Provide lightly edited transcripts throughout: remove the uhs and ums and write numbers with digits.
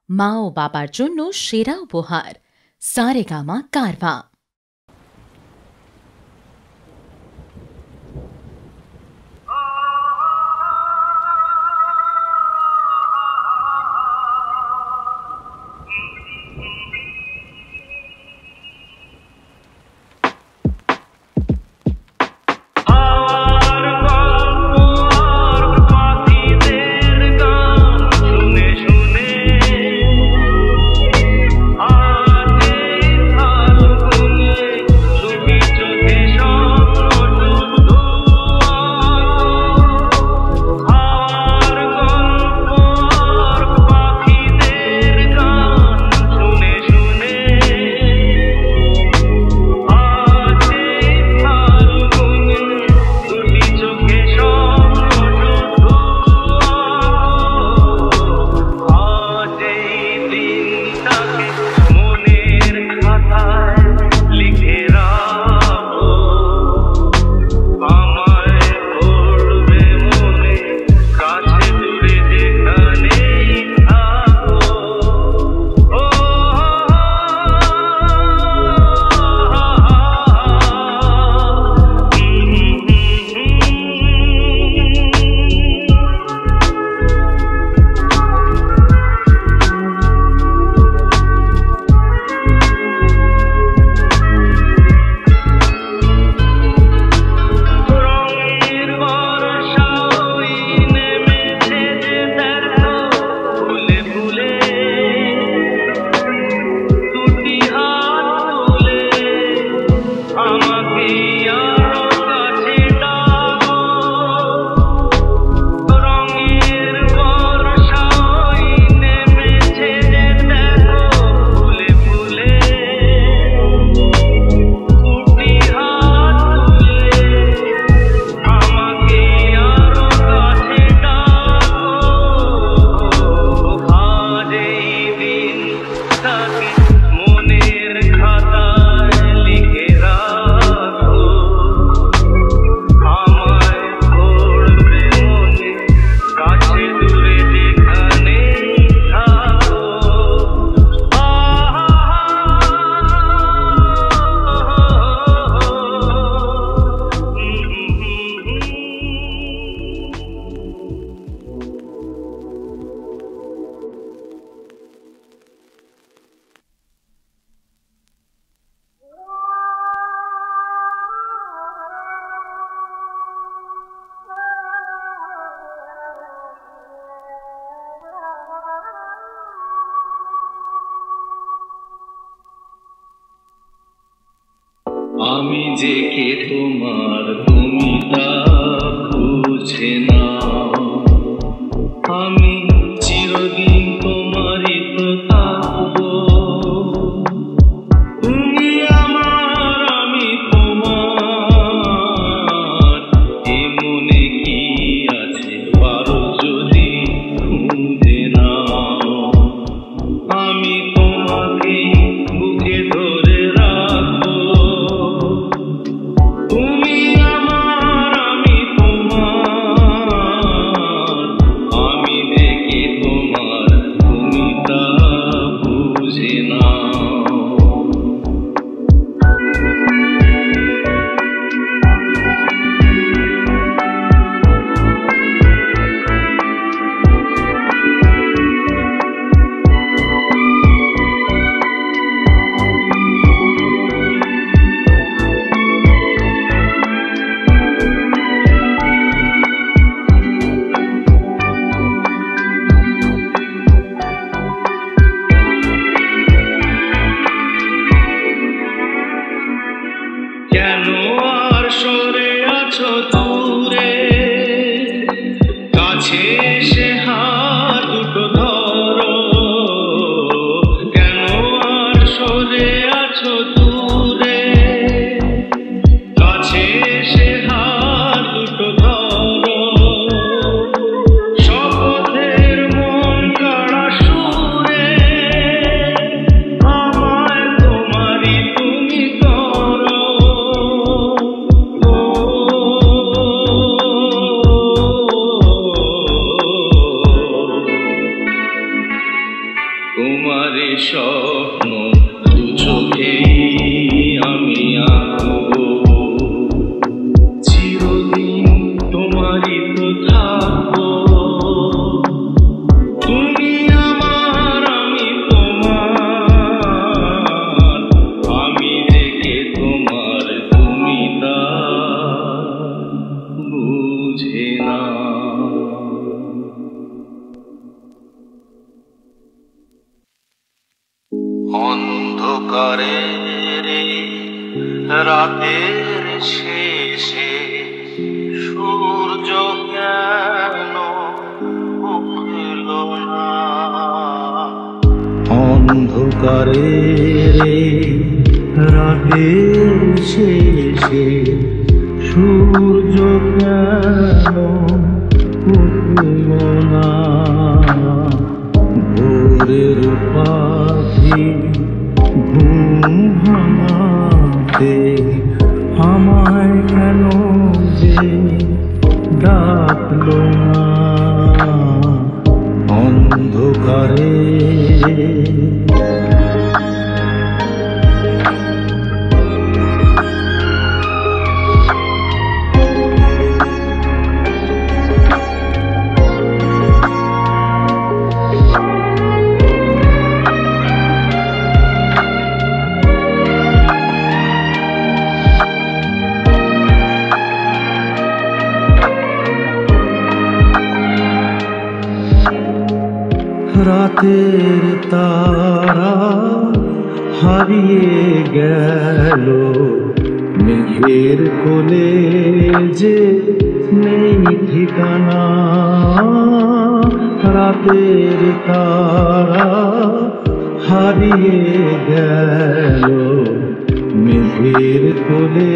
মা ও বাবার জন্য সেরা উপহার সারেগামা কারভা। আমি যে কে তোমার তুমি তা বুঝে না, আমি চিরদিন তোমারই তো থাকবো। তুমি আমার আমি তোমার, এ মনে কি আছে পারো যদি খুঁজে নাও। আমি তোমাকে বুকে ধরে রাখবো, তুমি আমার আমি তোমার, আমি দেখে তোমার তুমি তা তোমারে স্বপ্ন দু চোখেই আমি আঁকবো, চিরদিন তোমারই তো থাকবো। তুমি আমার, আমি তোমার, আমি রেখে তোমার, তুমি তা বুঝে না। অন্ধকারের রাতের শেষে সূর্য কেন উঠল না? অন্ধকারের রাতের শেষে সূর্য কেন উঠল না? ভোরের পাখি ঘুম ভাঙাতে আমায় কেন যে ডাকলো না? অন্ধকারে রাতের তারা হারিয়ে গেল, মেঘের কোলে যে নেই ঠিকানা। রাতের তারা হারিয়ে গেল, মেঘের কোলে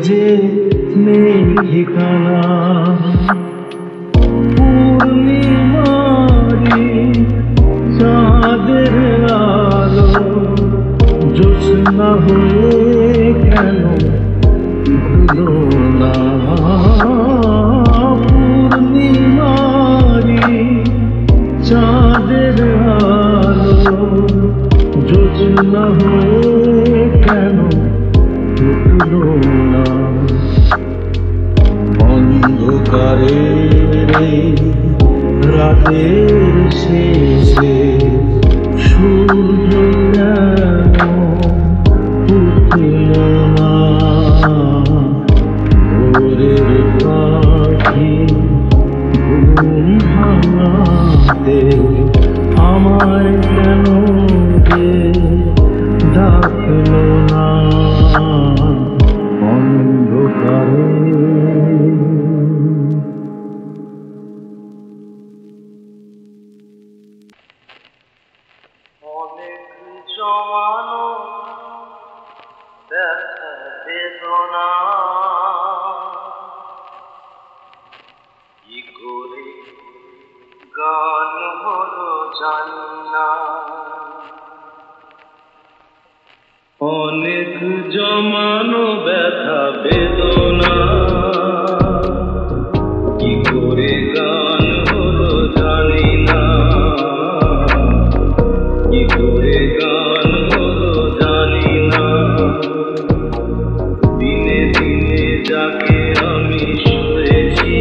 যে নেই ঠিকানা। চাঁদের আলো জ্যোৎস্না হয়ে কেন ভুলো না? পূর্ণিমারি চাঁদের আলো জ্যোৎস্না হয়ে কেন ভুলো না? অন্ধকারে রাতের শেষে সূর্য কেন উঠল না? ভোরের পাখি ঘুম ভাঙাতে আমায় কেন যে ডাকলো না? অন্ধকারে অনেক জমানো ব্যথা বেদনা, কি করে গান হলো জানি না। অনেক জমানো ব্যথা বেদনা, কি করে গান হলো জানি না। কি করে গান হলো জানি না। দিনে দিনে যাকে আমি শুনেছি,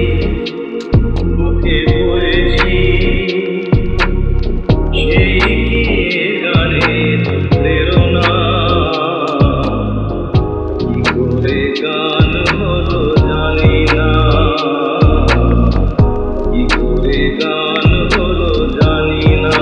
বুকে পড়েছি, সেই কি গানের প্রেরণা। কি করে গান হলো জানি না। কি করে গান হলো জানি না।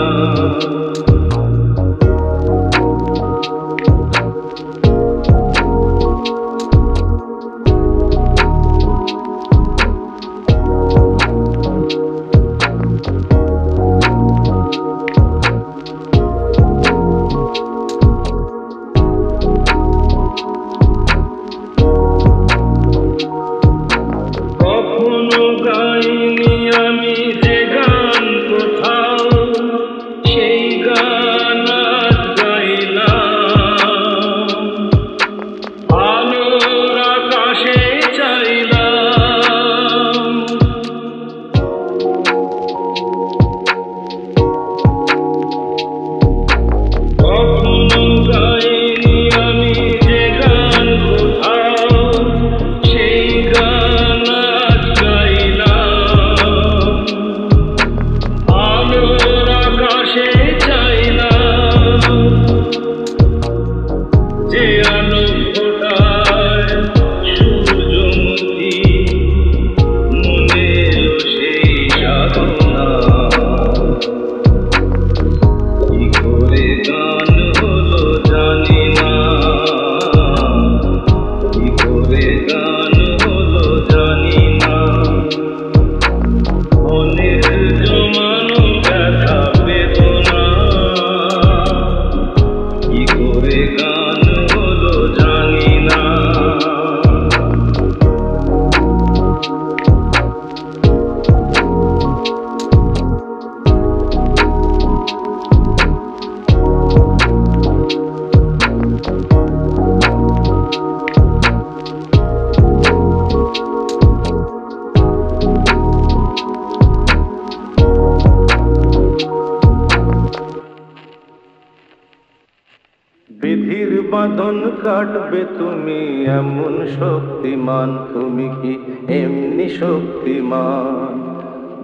বিধির বাঁধন কাটবে তুমি এমন শক্তিমান, তুমি কি এমনি শক্তিমান?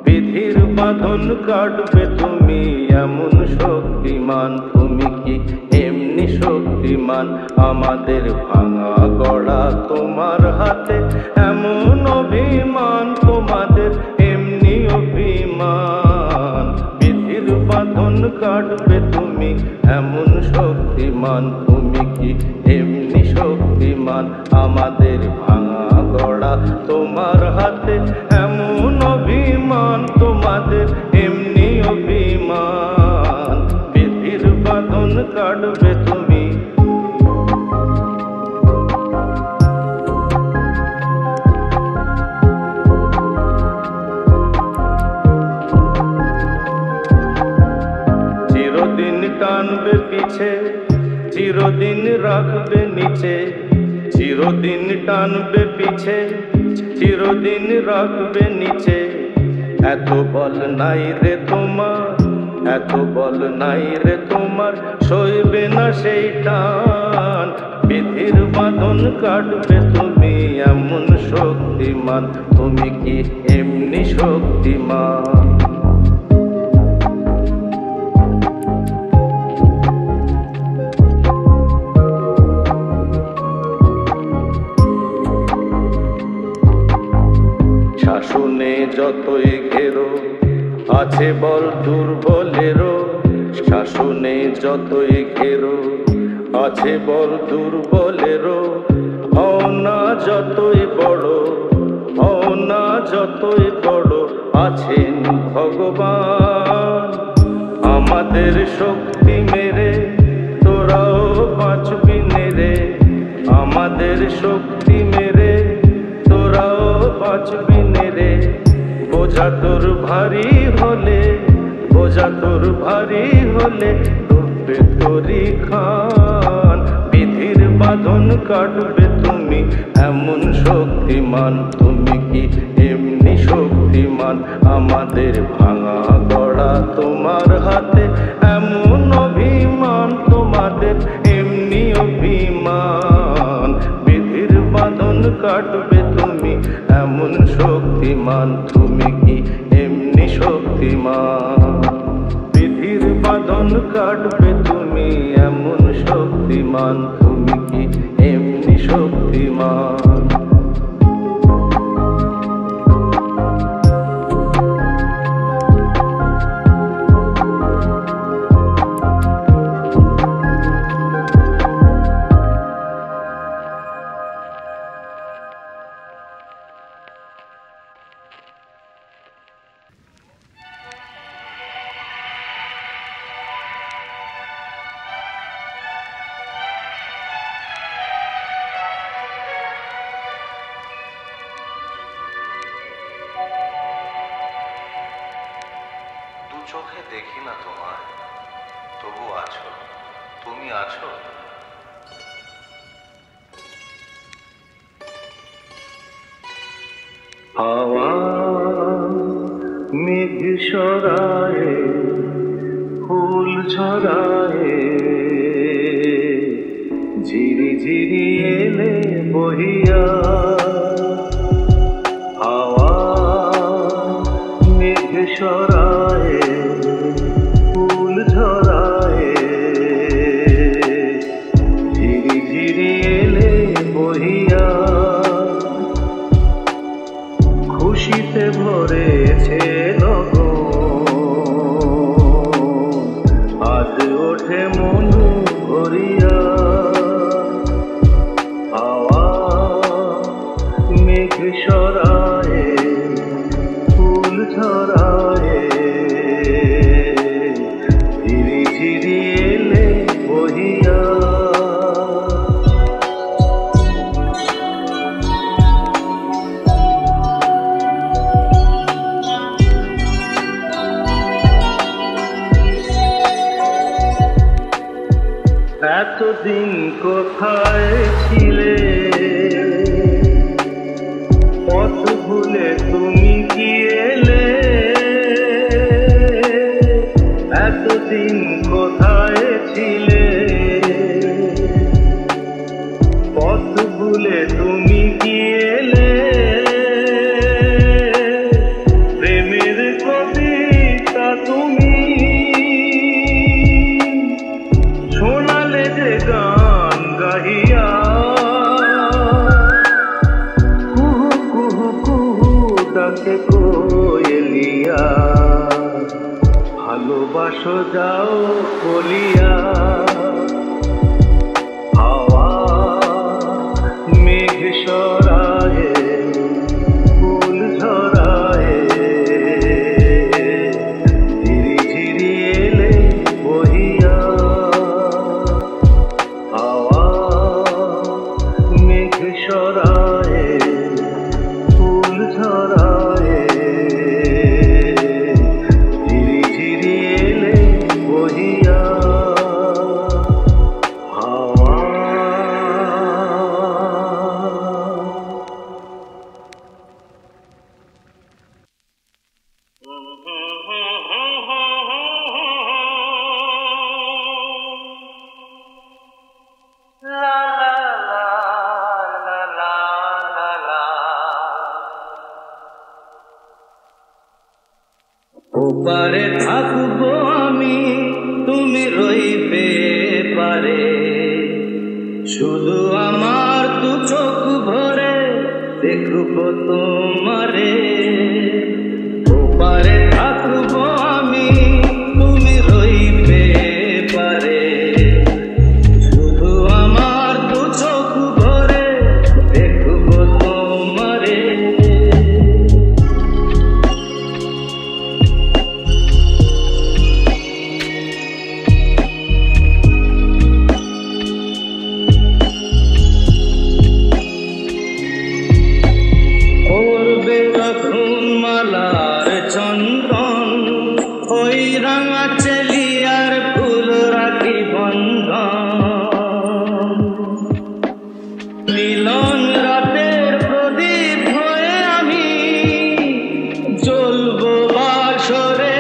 বিধির বাঁধন কাটবে তুমি এমন শক্তিমান, তুমি কি এমনি শক্তিমান? আমাদের ভাঙা গড়া তোমার হাতে, এমন অভিমান তোমাদের এমনি অভিমান। বিধির বাঁধন কাটবে তুমি এমন শক্তিমান, তুমি কি এমনি শক্তিমান? আমাদের ভাঙা গড়া তোমার হাতে, এমন অভিমান তোমাদের এমনি অভিমান। বিধির বাঁধন কাটবে তুমি। চিরদিন টানবে পিছে, চিরদিন রাখবে নিচে। চিরদিন টানবে পিছে, চিরদিন রাখবে নিচে। এত বল নাই রে তোমার, এত বল নাই রে তোমার, সইবে না সেই টান। বিধির বাঁধন কাটবে তুমি এমন শক্তিমান, তুমি কি এমনি শক্তিমান? শাসনে যতই ঘেরো আছে বল দুর্বলেরও, শাসনে যতই ঘেরো আছে বল দুর্বলেরও। হও না যতই বড়, হও না যতই বড়, আছেন ভগবান। আমাদের শক্তি মেরে তোরাও বাঁচবি নেরে, আমাদের শক্তি মেরে তোরাও বাঁচবি নেরে। বোঝা তোর ভারী হলে, বোঝা তোর ভারী হলে ডুববে তোরি খান। বিধির বাঁধন কাটবে তুমি এমন শক্তিমান, তুমি কি এমনি শক্তিমান? আমাদের ভাঙা গড়া তোমার হাতে, এমন অভিমান তোমাদের এমনি অভিমান। বিধির বাঁধন কাটবে তুমি এমন শক্তিমান, তুমি কি এমনি শক্তিমান? বিধির বাঁধন কাটবে তুমি এমন শক্তিমান, তুমি কি এমনি শক্তিমান? চোখে দেখি না তোমায়, তবু আছো, তুমি আছো। হাওয়া মেঘ সরায়ে, ফুল ঝরায়ে, ঝিরি ঝিরি এলে বহিয়া। হাওয়া মেঘ সরায়ে, ফুল ঝরায়ে, ঝিরি ঝিরি এলে বহিয়া। খুশিতে ভরেছে লগন, আজ ওঠে মনু ভরিয়া। হাওয়া মেঘ সরায়ে, ফুল ঝরায়ে, ঝিরি ঝিরি এলে বহিয়া। এতদিন কোথায় ছিলে, পথ ভুলে তুমি কি এলে? এতদিন কোথায় ছিলে, ভুলে তুমি কি এলে প্রেমের কবিতা তুমি শোনালে যে গান গাহিয়া কুহু কুহু কুহু ডাকে কোয়েলিয়া ভালোবাসো যাও বলিয়া হাওয়া মেঘ সরায়ে ফুল ঝরায়ে ঝিরি ঝিরি এলে বহিয়া হাওয়া মেঘ সরায়ে ফুল ঝরায়ে ঝিরি ঝিরি এলে বহিয়া হাওয়া লা লা লা লা লা লা ওপারে থাকবো আমি তুমি রইবে পারে শুধু আমার দু চোখ ভরে দেখবো তোমারে ওপারে থাকবো আমি তুমি রইবে পারে শুধু আমার দু চোখ ভরে দেখবো তোমারে করবে তখন মালার চন্দন ওই রাঙা চেলিয়ার ফুল রাখি বন্ধন মিলন রাতের প্রদীপ হয়ে আমি জ্বলবো বাসরে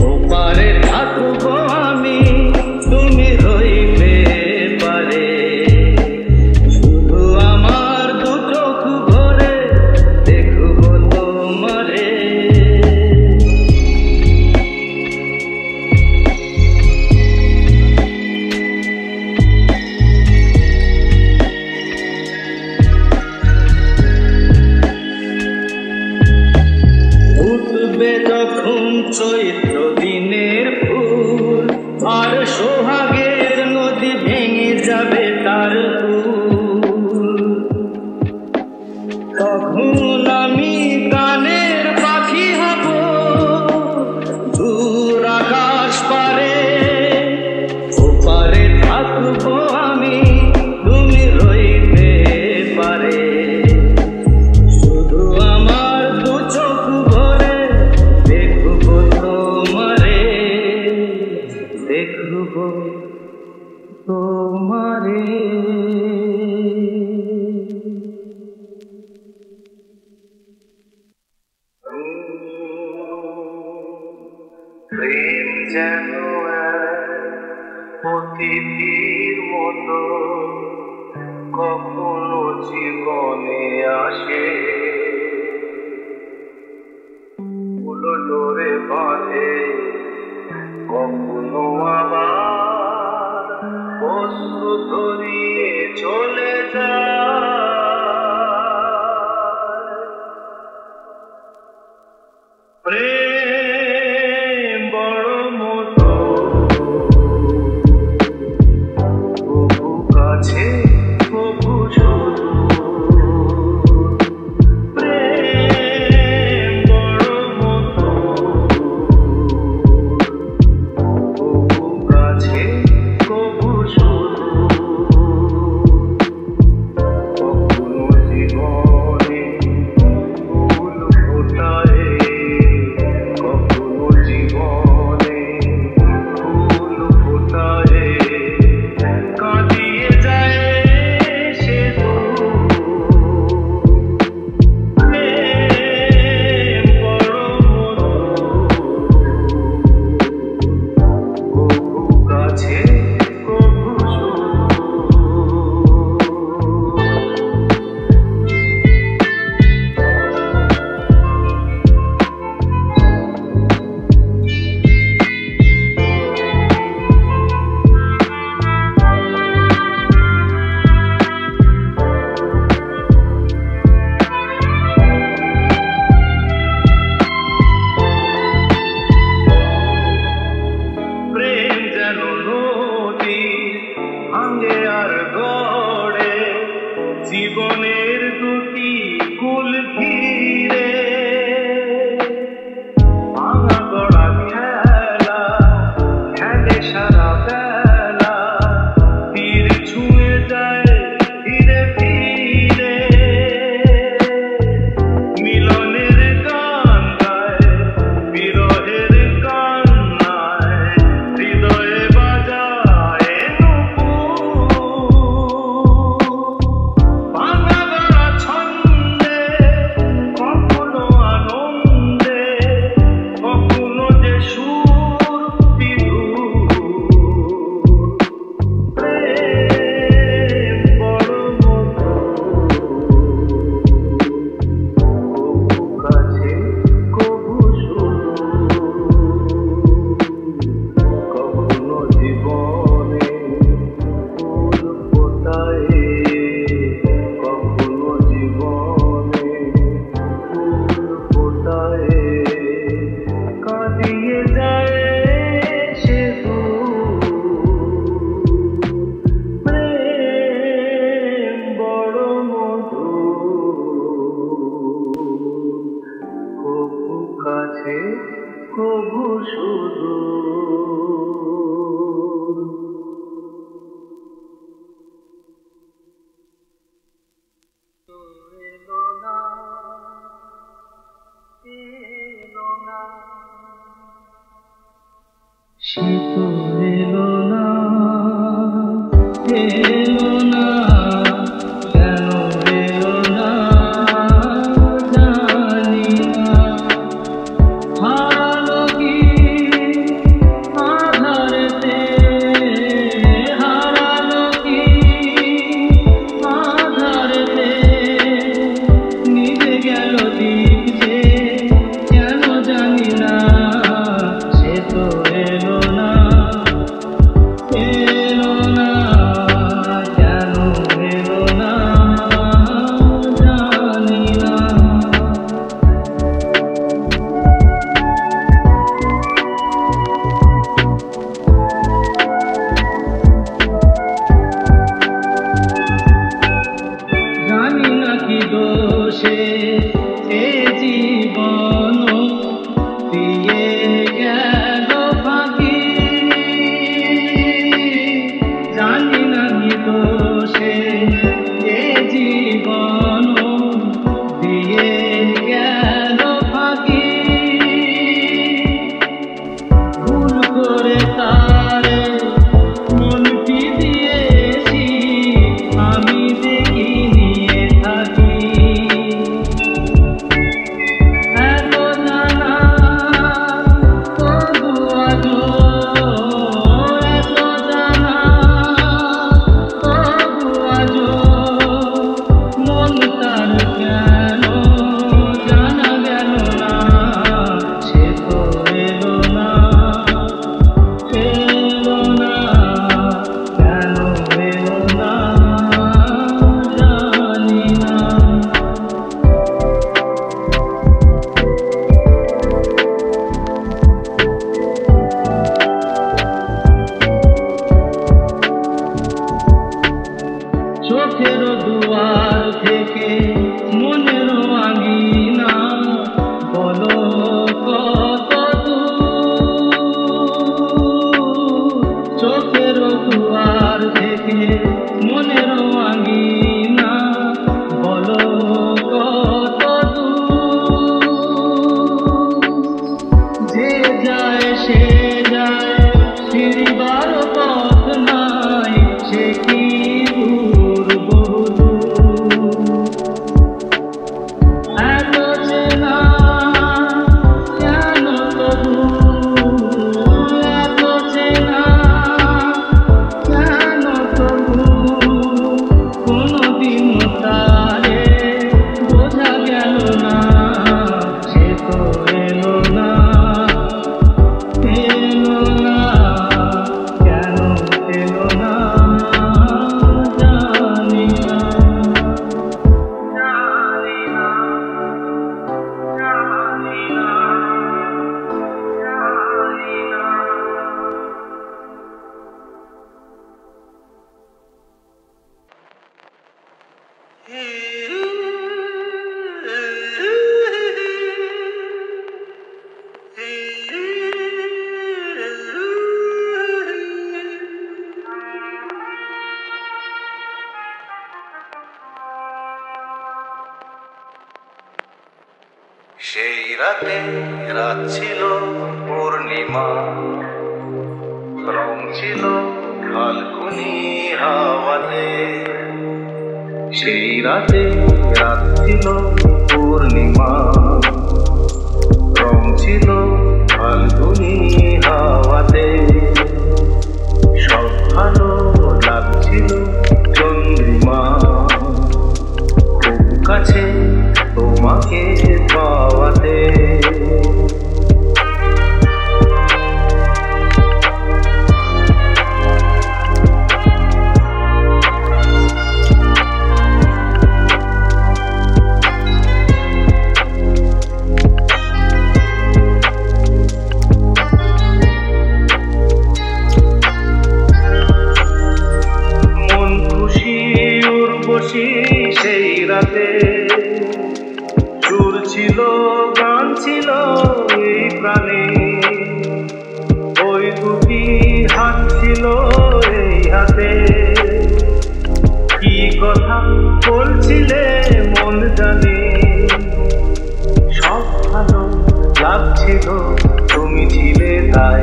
ওপারে থাকবো আমি তুমি রইবে পারে শুধু আমার দু চোখ ভরে দেখবো তোমারে উঠবে যখন চৈত্র দিনের ফুল আর সোহাগের নদী ভেঙে যাবে তার ফুল তখন আমি গানের পাখি হব দূর আকাশ পারে ওপারে থাকবো আমি তুমি রইবে পারে শুধু আমার দু চোখ ভরে দেখবো তোমারে দেখবো তোমারে প্রেম যেন অতিথির মতো কখনো জীবনে আসে ফুলো ডোরে বাঁধে কখনো আবার অশ্রু ধরিয়ে চলে যায় প্রেম বড় মতো তবু কাছে তবু শুধু প্রেম বড় মতো তবু কাছে তবু শুধু জীবনের দুটি কুল ঘিরে ভাঙা গড়া খেলা খেলে সারা বেলা, তীর ছুঁয়ে যায় ধীরে ধীরে, মিলনের গান গায় বিরহের কান্নায়, হৃদয়ে বাজায় ভাঙা গড়া ছন্দে, কখনো আনন্দে, কখনো যে সুর বিধুর। প্রেম বড় মধুর, কাছে কভু কখনো জীবনে ফুল ফোটায়, কখনো জীবনে ফুল ফোটায়, কাঁদিয়ে যায় সে দূর। প্রেম বড় মধুর, কভু কাছে কভু সুদূর। এলো না, এলো না, সে তো এলো না, এলো না, কেন এলো না জানি না। হারালো কি আধারেতে, হারালো কি আধারেতে, নিভে গেল দীপ যে কেন জানি না। সে তো এলো না, এলো না, রাতে রাত ছিল পূর্ণিমা, রং ছিল ফাল্গুনি হাওয়াতে। সেই রাতে রাত ছিল পূর্ণিমা, রং ছিল ফাল্গুনি হাওয়াতে। সব ভালো লাগছিল চন্দ্রিমা, খুব কাছে তোমাকে পাওয়াতে। সেই রাতে সুর ছিল, গান ছিল এই প্রাণে। ওই দুটি হাত ছিল এই হাতে, কি কথা বলছিলে মন জানে। সব ভালো লাগছিল তুমি ছিলে তাই,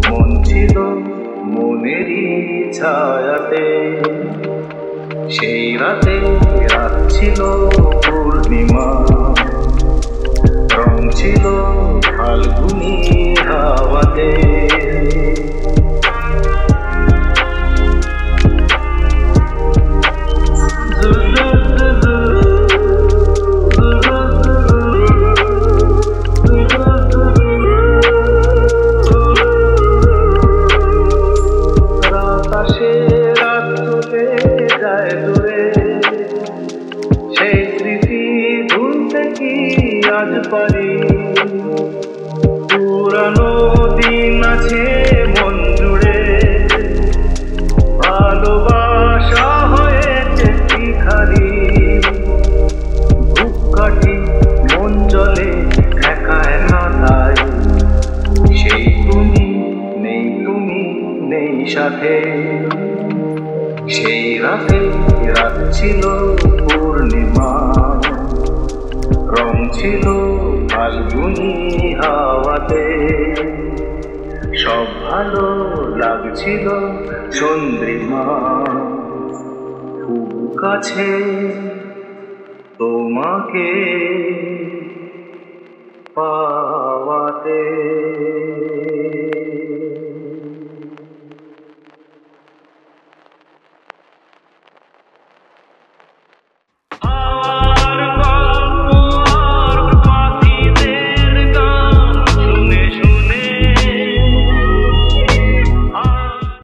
মন ছিল মনেরই ছায়াতে। সেই রাতে রাত ছিল পূর্ণিমা, রং ছিল ফাল্গুনি হাওয়াতে। সেই স্মৃতি ভুলতে কি আজ পারি, পুরানো দিন আছে মন জুড়ে। ভালোবাসা হয়েছে ভিখারি, বুক কাটি মন জলে একা একা তাই। সেই তুমি নেই সাথে। সেই রাতে রাত ছিল পূর্ণিমা, রং ছিল ফাল্গুনি হাওয়াতে। সব ভালো লাগছিল চন্দ্রিমা, খুব কাছে তোমাকে পাওয়াতে।